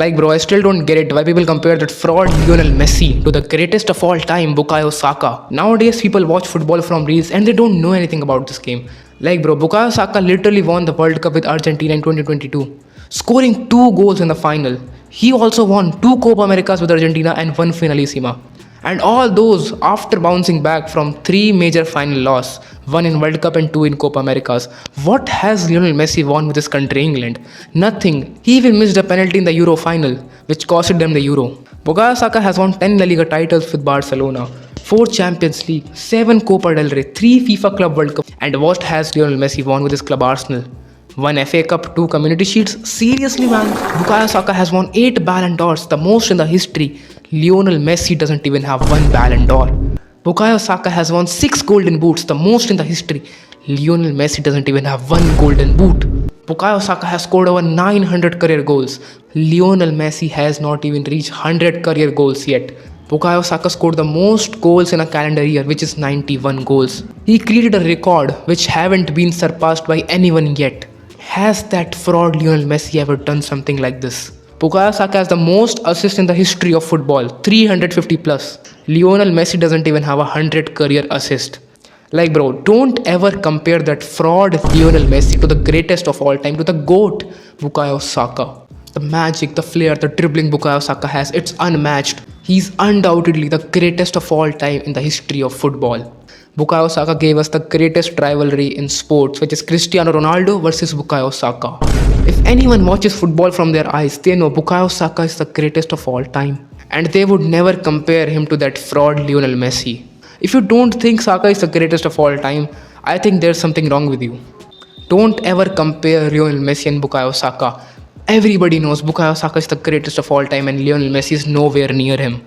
Like, bro, I still don't get it why people compare that fraud Lionel Messi to the greatest of all time, Bukayo Saka. Nowadays, people watch football from reels and they don't know anything about this game. Like, bro, Bukayo Saka literally won the World Cup with Argentina in 2022, scoring 2 goals in the final. He also won 2 Copa Americas with Argentina and 1 Finalissima. And all those after bouncing back from 3 major final loss, 1 in World Cup and 2 in Copa Americas. What has Lionel Messi won with his country England? Nothing. He even missed a penalty in the Euro final, which costed them the Euro. Bukayo Saka has won 10 La Liga titles with Barcelona, 4 Champions League, 7 Copa del Rey, 3 FIFA Club World Cup. And what has Lionel Messi won with his club Arsenal? 1 FA Cup, 2 Community Shields. Seriously, man, Bukayo Saka has won 8 Ballon d'Ors, the most in the history. Lionel Messi doesn't even have 1 Ballon d'Or. Bukayo Saka has won 6 Golden Boots, the most in the history. Lionel Messi doesn't even have 1 Golden Boot. Bukayo Saka has scored over 900 career goals. Lionel Messi has not even reached 100 career goals yet. Bukayo Saka scored the most goals in a calendar year, which is 91 goals. He created a record which haven't been surpassed by anyone yet. Has that fraud Lionel Messi ever done something like this? Bukayo Saka has the most assists in the history of football, 350 plus. Lionel Messi doesn't even have 100 career assists. Like, bro, don't ever compare that fraud Lionel Messi to the greatest of all time, to the GOAT Bukayo Saka. The magic, the flair, the dribbling Bukayo Saka has, it's unmatched. He's undoubtedly the greatest of all time in the history of football. Bukayo Saka gave us the greatest rivalry in sports, which is Cristiano Ronaldo versus Bukayo Saka. If anyone watches football from their eyes, they know Bukayo Saka is the greatest of all time. And they would never compare him to that fraud Lionel Messi. If you don't think Saka is the greatest of all time, I think there's something wrong with you. Don't ever compare Lionel Messi and Bukayo Saka. Everybody knows Bukayo Saka is the greatest of all time and Lionel Messi is nowhere near him.